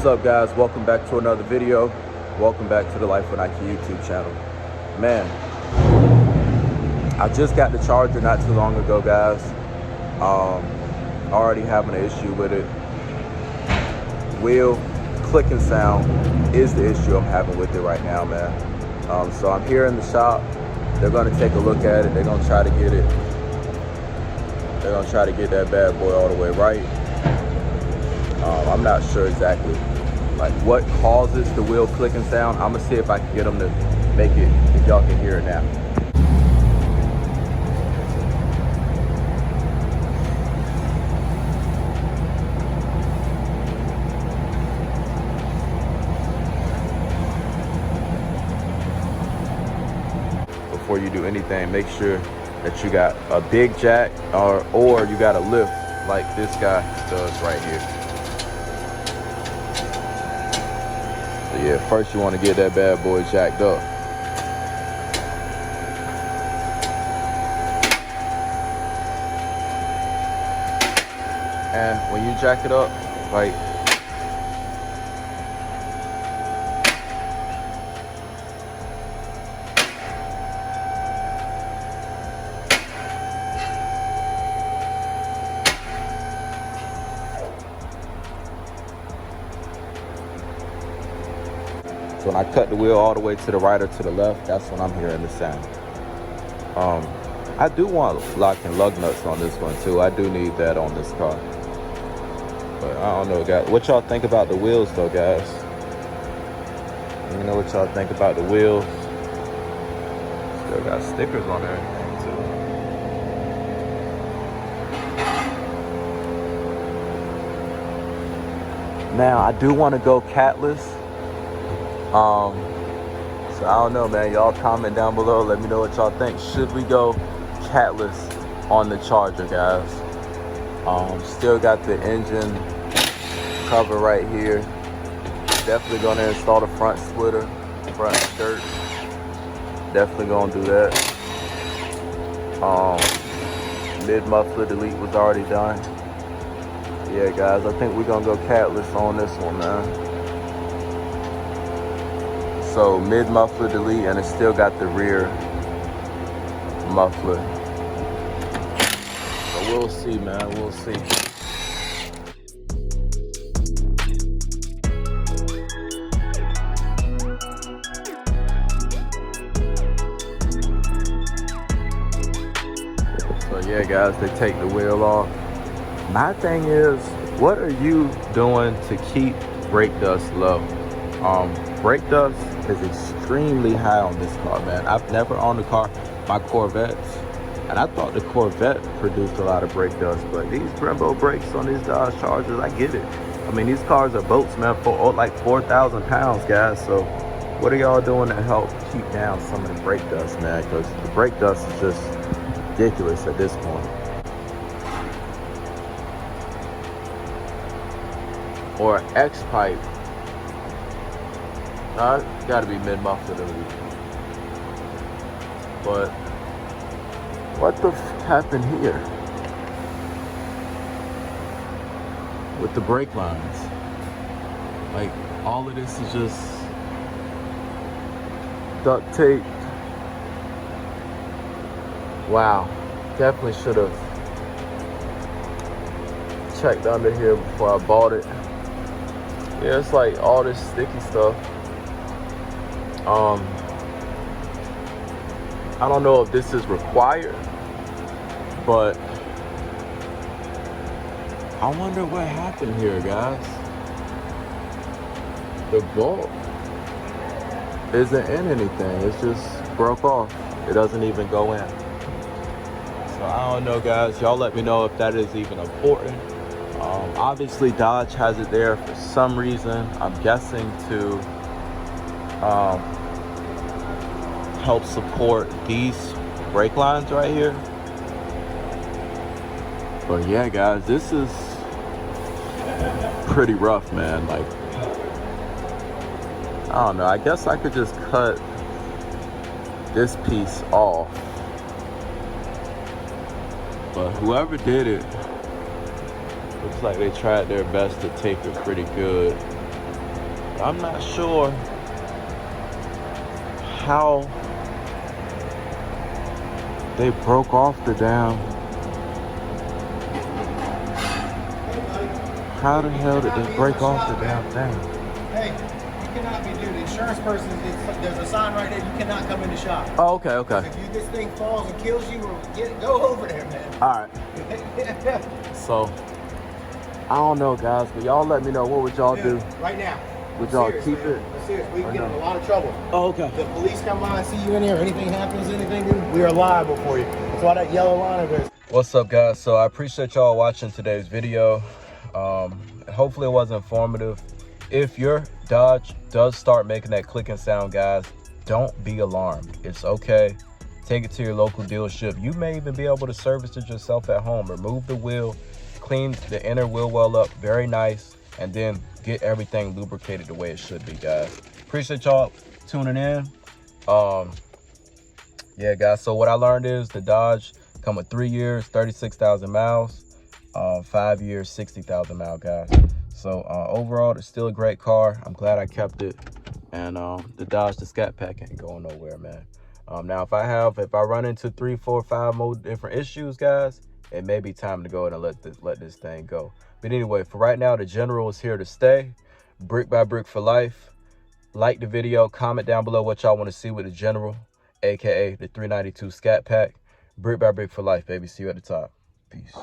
What's up, guys? Welcome back to another video. Welcome back to the Life with Nike YouTube channel. Man, I just got the Charger not too long ago, guys. Already having an issue with it. Wheel clicking sound is the issue I'm having with it right now, man. So I'm here in the shop. They're gonna take a look at it. They're gonna try to get it. They're gonna try to get that bad boy all the way right. I'm not sure exactly like what causes the wheel clicking sound. I'm gonna see if I can get them to make it, if y'all can hear it now. Before you do anything, make sure that you got a big jack or you got a lift like this guy does right here. So yeah, first you want to get that bad boy jacked up. And when you jack it up, like, so when I cut the wheel all the way to the right or to the left, that's when I'm hearing the sound. I do want lock and lug nuts on this one too. I do need that on this car. But I don't know, guys. What y'all think about the wheels though, guys? Let me know what y'all think about the wheels. Still got stickers on everything too. Now, I do want to go catless. So I don't know, man. Y'all comment down below. Let me know what y'all think. Should we go catless on the Charger, guys? Still got the engine cover right here. Definitely gonna install the front splitter, front skirt. Definitely gonna do that. Mid muffler delete was already done. Yeah, guys, I think we're gonna go catless on this one, man. So mid muffler delete, and it still got the rear muffler. So we'll see, man. We'll see. So yeah, guys, they take the wheel off. My thing is, what are you doing to keep brake dust low? Brake dust is extremely high on this car, man. I've never owned a car, my Corvettes, and I thought the Corvette produced a lot of brake dust, but these Brembo brakes on these Dodge Chargers, I get it. I mean, these cars are boats, man, for like 4,000 pounds, guys. So what are y'all doing to help keep down some of the brake dust, man? Because the brake dust is just ridiculous at this point. Or an X-pipe. It's got to be mid-muffler delete. But what the f happened here with the brake lines? Like, all of this is just duct tape. Wow, definitely should have checked under here before I bought it. Yeah, it's like all this sticky stuff. I don't know if this is required, but I wonder what happened here, guys. The bolt isn't in anything. It's just broke off. It doesn't even go in. So I don't know, guys. Y'all let me know if that is even important. Obviously, Dodge has it there for some reason. I'm guessing to help support these brake lines right here. But yeah, guys, this is pretty rough, man. Like, I don't know. I guess I could just cut this piece off. But whoever did it, looks like they tried their best to tape it pretty good. I'm not sure how they broke off the damn. How the hell did they break off the damn thing? Hey, you cannot be, dude. The insurance person, there's a sign right there. You cannot come in the shop. Oh, okay, okay. If this thing falls and kills you, go over there, man. All right. So, I don't know, guys, but y'all let me know. What would y'all do? Right now. Would y'all keep man. it? I'm serious. We can get in a lot of trouble. Oh, okay. If the police come by and see you in there, anything happens, dude, we are liable for you. That's why that yellow line is. What's up, guys? So I appreciate y'all watching today's video. Hopefully it was informative. If your Dodge does start making that clicking sound, guys, don't be alarmed. It's okay. Take it to your local dealership. You may even be able to service it yourself at home. Remove the wheel, clean the inner wheel well up, very nice, and then get everything lubricated the way it should be, guys. Appreciate y'all tuning in. Yeah, guys, so what I learned is the Dodge come with 3 years, 36,000 miles, 5 years, 60,000 miles, guys. So overall, it's still a great car. I'm glad I kept it. And the Dodge, the Scat Pack ain't going nowhere, man. Now, if I run into 3, 4, 5 more different issues, guys, it may be time to go ahead and let this thing go. But anyway, for right now, the General is here to stay. Brick by brick for life. Like the video, comment down below what y'all want to see with the General, aka the 392 Scat Pack. Brick by brick for life, baby. See you at the top. Peace.